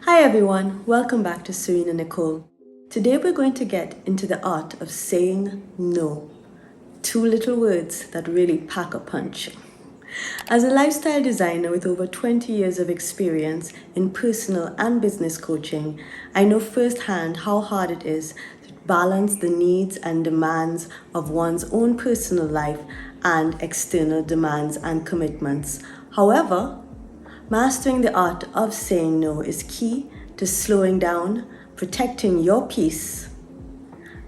Hi everyone, welcome back to Serena Nicole. Today we're going to get into the art of saying no. Two little words that really pack a punch. As a lifestyle designer with over 20 years of experience in personal and business coaching, I know firsthand how hard it is to balance the needs and demands of one's own personal life and external demands and commitments. However, mastering the art of saying no is key to slowing down, protecting your peace,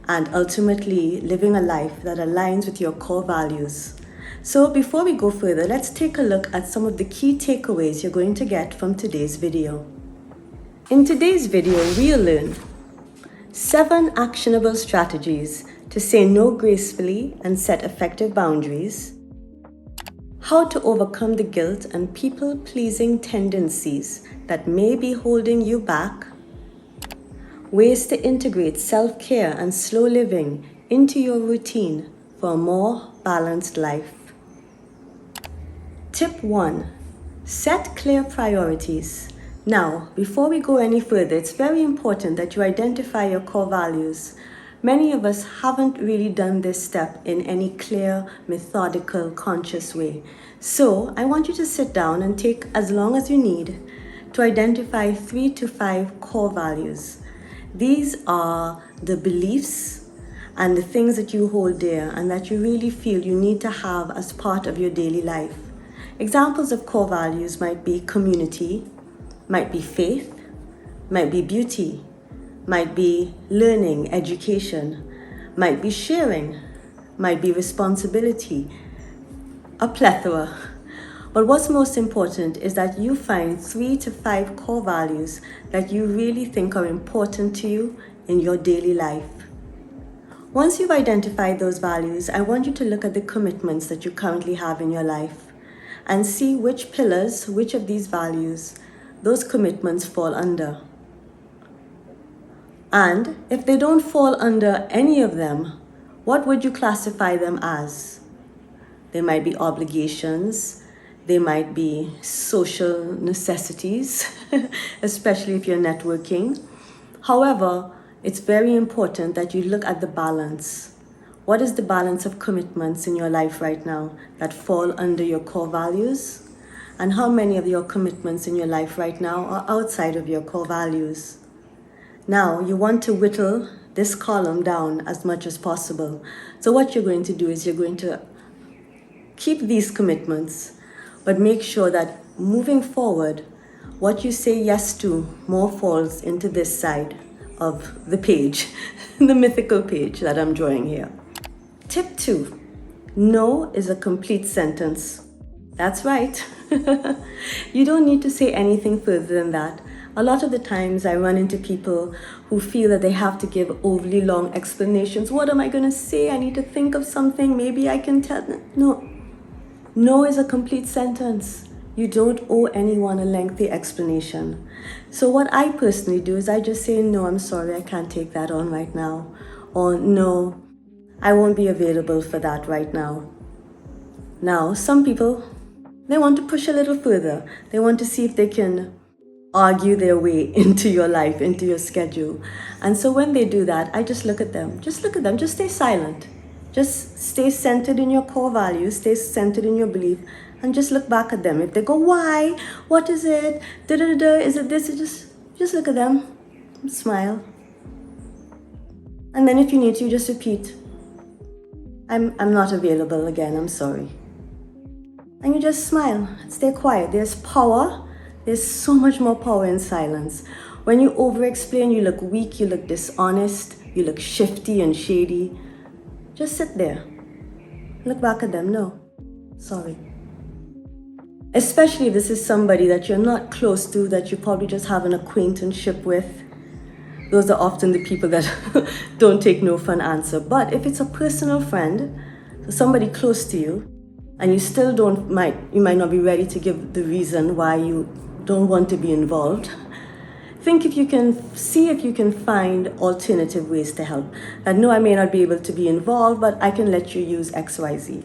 and ultimately living a life that aligns with your core values. So before we go further, let's take a look at some of the key takeaways you're going to get from today's video. In today's video, we'll learn 7 actionable strategies to say no gracefully and set effective boundaries, how to overcome the guilt and people-pleasing tendencies that may be holding you back, ways to integrate self-care and slow living into your routine for a more balanced life. Tip 1. Set clear priorities. Now, before we go any further, it's very important that you identify your core values. Many of us haven't really done this step in any clear, methodical, conscious way. So I want you to sit down and take as long as you need to identify 3 to 5 core values. These are the beliefs and the things that you hold dear and that you really feel you need to have as part of your daily life. Examples of core values might be community, might be faith, might be beauty, might be learning, education, might be sharing, might be responsibility, a plethora. But what's most important is that you find 3 to 5 core values that you really think are important to you in your daily life. Once you've identified those values, I want you to look at the commitments that you currently have in your life and see which pillars, which of these values, those commitments fall under. And if they don't fall under any of them, what would you classify them as? They might be obligations, they might be social necessities, especially if you're networking. However, it's very important that you look at the balance. What is the balance of commitments in your life right now that fall under your core values? And how many of your commitments in your life right now are outside of your core values? Now, you want to whittle this column down as much as possible. So what you're going to do is you're going to keep these commitments, but make sure that moving forward, what you say yes to more falls into this side of the page, the mythical page that I'm drawing here. Tip 2. No is a complete sentence. That's right. You don't need to say anything further than that. A lot of the times I run into people who feel that they have to give overly long explanations. What am I going to say? I need to think of something. Maybe I can tell them. No. No is a complete sentence. You don't owe anyone a lengthy explanation. So what I personally do is I just say, no, I'm sorry, I can't take that on right now. Or no, I won't be available for that right now. Now, some people, they want to push a little further. They want to see if they can argue their way into your life, into your schedule. And so when they do that, I just look at them. Just look at them. Just stay silent. Just stay centered in your core values. Stay centered in your belief. And just look back at them. If they go, why? What is it? Da-da-da-da. Is it this? Just look at them. Smile. And then if you need to, just repeat. I'm not available again. I'm sorry. And you just smile. Stay quiet. There's power. There's so much more power in silence. When you over-explain, you look weak, you look dishonest, you look shifty and shady. Just sit there. Look back at them. No, sorry. Especially if this is somebody that you're not close to, that you probably just have an acquaintanceship with. Those are often the people that don't take no for an answer. But if it's a personal friend, so somebody close to you, and you still you might not be ready to give the reason why you don't want to be involved, see if you can find alternative ways to help. That no, I may not be able to be involved, but I can let you use XYZ.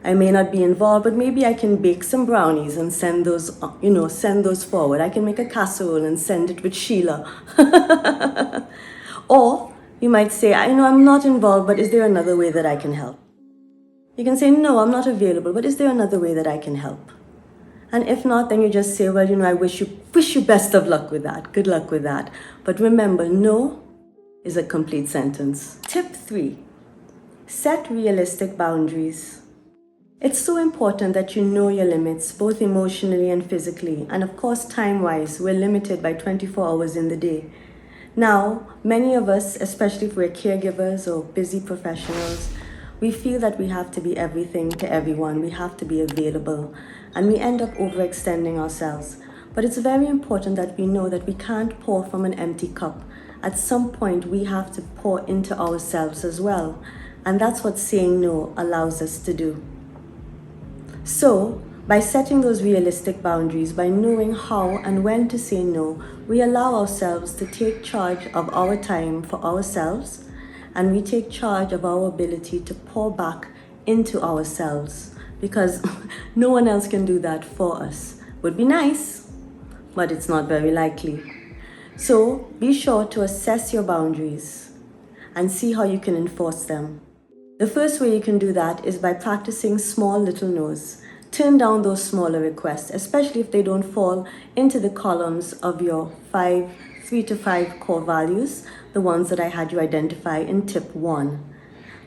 I may not be involved, but maybe I can bake some brownies and send those, send those forward. I can make a casserole and send it with Sheila. Or you might say, I know I'm not involved, but is there another way that I can help? You can say, no, I'm not available, but is there another way that I can help? And if not, then you just say, well, I wish you best of luck with that. Good luck with that. But remember, no is a complete sentence. Tip 3, set realistic boundaries. It's so important that you know your limits, both emotionally and physically. And of course, time-wise, we're limited by 24 hours in the day. Now, many of us, especially if we're caregivers or busy professionals, we feel that we have to be everything to everyone. We have to be available. And we end up overextending ourselves. But it's very important that we know that we can't pour from an empty cup. At some point, we have to pour into ourselves as well. And that's what saying no allows us to do. So, by setting those realistic boundaries, by knowing how and when to say no, we allow ourselves to take charge of our time for ourselves, and we take charge of our ability to pour back into ourselves, because no one else can do that for us. Would be nice, but it's not very likely. So be sure to assess your boundaries and see how you can enforce them. The first way you can do that is by practicing small little no's. Turn down those smaller requests, especially if they don't fall into the columns of your 3 to 5 core values, the ones that I had you identify in tip 1.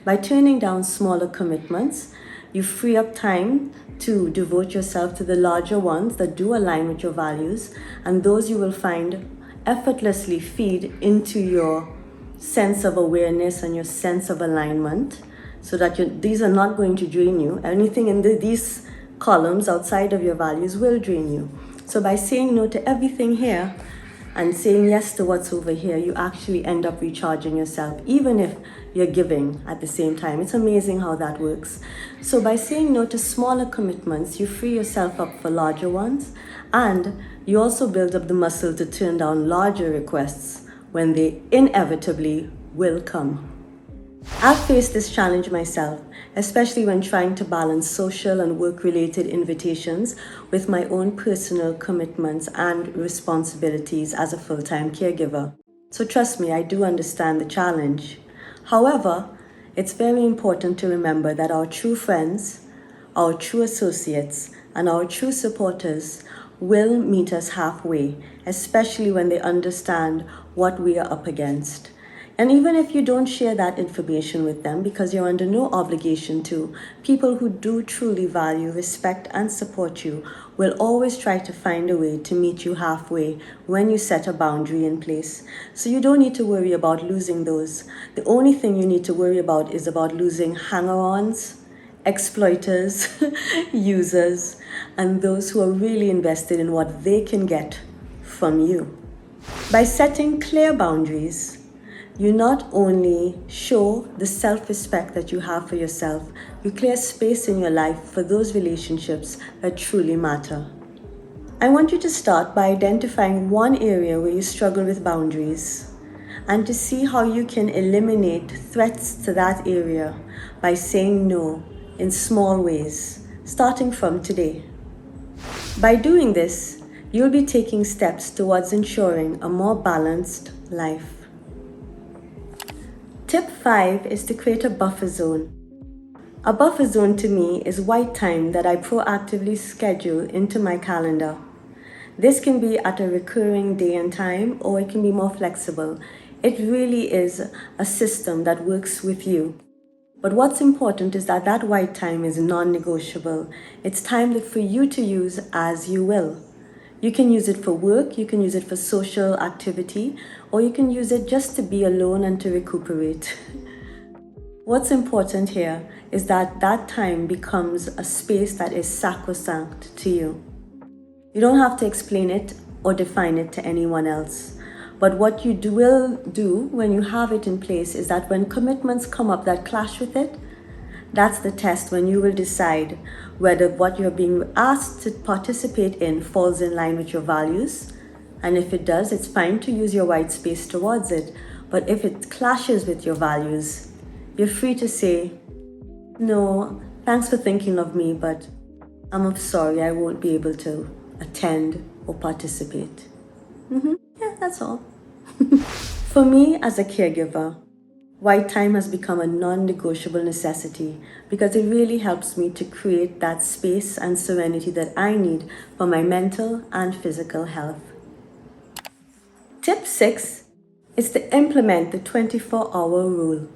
By turning down smaller commitments, you free up time to devote yourself to the larger ones that do align with your values, and those you will find effortlessly feed into your sense of awareness and your sense of alignment, so that these are not going to drain you. Anything in these columns outside of your values will drain you. So by saying no to everything here and saying yes to what's over here, you actually end up recharging yourself, even if you're giving at the same time. It's amazing how that works. So by saying no to smaller commitments, you free yourself up for larger ones, and you also build up the muscle to turn down larger requests when they inevitably will come. I've faced this challenge myself, especially when trying to balance social and work-related invitations with my own personal commitments and responsibilities as a full-time caregiver. So trust me, I do understand the challenge. However, it's very important to remember that our true friends, our true associates, and our true supporters will meet us halfway, especially when they understand what we are up against. And even if you don't share that information with them, because you're under no obligation to, people who do truly value, respect, and support you will always try to find a way to meet you halfway when you set a boundary in place. So you don't need to worry about losing those. The only thing you need to worry about is about losing hanger-ons, exploiters, users, and those who are really invested in what they can get from you. By setting clear boundaries, you not only show the self-respect that you have for yourself, you clear space in your life for those relationships that truly matter. I want you to start by identifying one area where you struggle with boundaries, and to see how you can eliminate threats to that area by saying no in small ways, starting from today. By doing this, you'll be taking steps towards ensuring a more balanced life. Tip 5 is to create a buffer zone. A buffer zone to me is white time that I proactively schedule into my calendar. This can be at a recurring day and time, or it can be more flexible. It really is a system that works with you. But what's important is that that white time is non-negotiable. It's time for you to use as you will. You can use it for work, you can use it for social activity, or you can use it just to be alone and to recuperate. What's important here is that that time becomes a space that is sacrosanct to you. You don't have to explain it or define it to anyone else. But what you will do when you have it in place is that when commitments come up that clash with it, that's the test when you will decide whether what you're being asked to participate in falls in line with your values. And if it does, it's fine to use your white space towards it. But if it clashes with your values, you're free to say, no, thanks for thinking of me, but I'm sorry I won't be able to attend or participate. Yeah, that's all. For me as a caregiver, white time has become a non-negotiable necessity because it really helps me to create that space and serenity that I need for my mental and physical health. Tip 6 is to implement the 24-hour rule.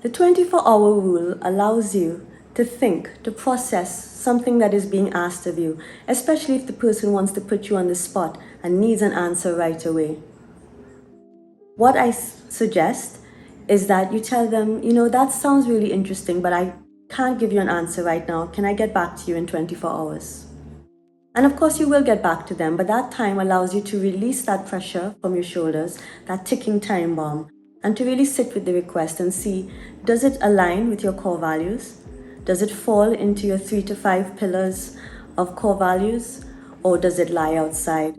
The 24-hour rule allows you to think, to process something that is being asked of you, especially if the person wants to put you on the spot and needs an answer right away. What I suggest is that you tell them, that sounds really interesting, but I can't give you an answer right now. Can I get back to you in 24 hours? And of course you will get back to them, but that time allows you to release that pressure from your shoulders, that ticking time bomb, and to really sit with the request and see, does it align with your core values? Does it fall into your 3 to 5 pillars of core values, or does it lie outside?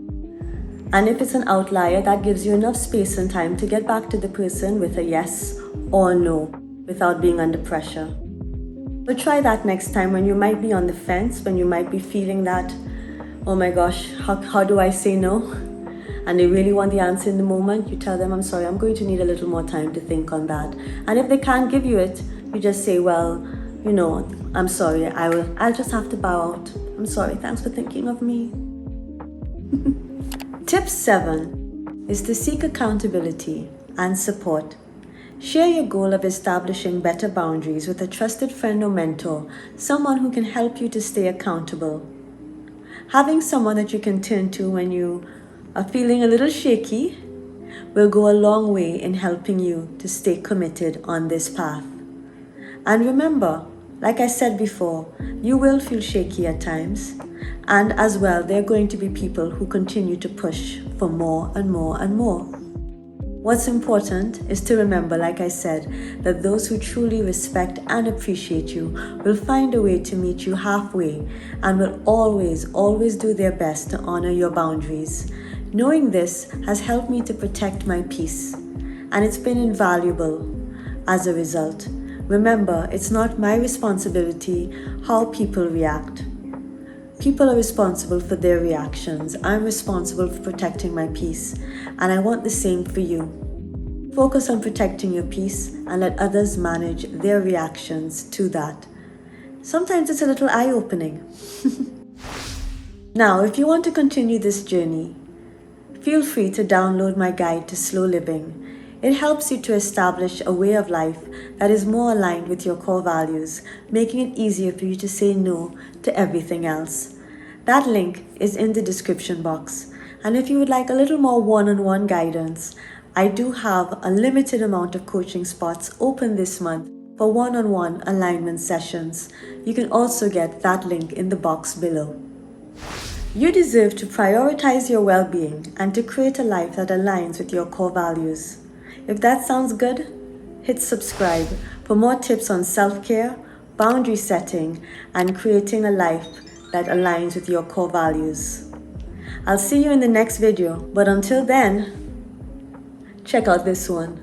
And if it's an outlier, that gives you enough space and time to get back to the person with a yes or a no without being under pressure. But try that next time when you might be on the fence, when you might be feeling that, oh my gosh, how do I say no? And they really want the answer in the moment. You tell them, I'm sorry, I'm going to need a little more time to think on that. And if they can't give you it, you just say, well, I'm sorry, I'll just have to bow out. I'm sorry, thanks for thinking of me. Tip 7 is to seek accountability and support. Share your goal of establishing better boundaries with a trusted friend or mentor, someone who can help you to stay accountable. Having someone that you can turn to when you are feeling a little shaky will go a long way in helping you to stay committed on this path. And remember, like I said before, you will feel shaky at times. And as well, there are going to be people who continue to push for more and more and more. What's important is to remember, like I said, that those who truly respect and appreciate you will find a way to meet you halfway and will always do their best to honor your boundaries. Knowing this has helped me to protect my peace, and it's been invaluable as a result. Remember, it's not my responsibility how people react. People are responsible for their reactions. I'm responsible for protecting my peace, and I want the same for you. Focus on protecting your peace and let others manage their reactions to that. Sometimes it's a little eye-opening. Now, if you want to continue this journey, feel free to download my guide to slow living. It helps you to establish a way of life that is more aligned with your core values, making it easier for you to say no to everything else. That link is in the description box. And if you would like a little more one-on-one guidance, I do have a limited amount of coaching spots open this month for one-on-one alignment sessions. You can also get that link in the box below. You deserve to prioritize your well-being and to create a life that aligns with your core values. If that sounds good, hit subscribe for more tips on self-care, boundary setting, and creating a life that aligns with your core values. I'll see you in the next video, but until then, check out this one.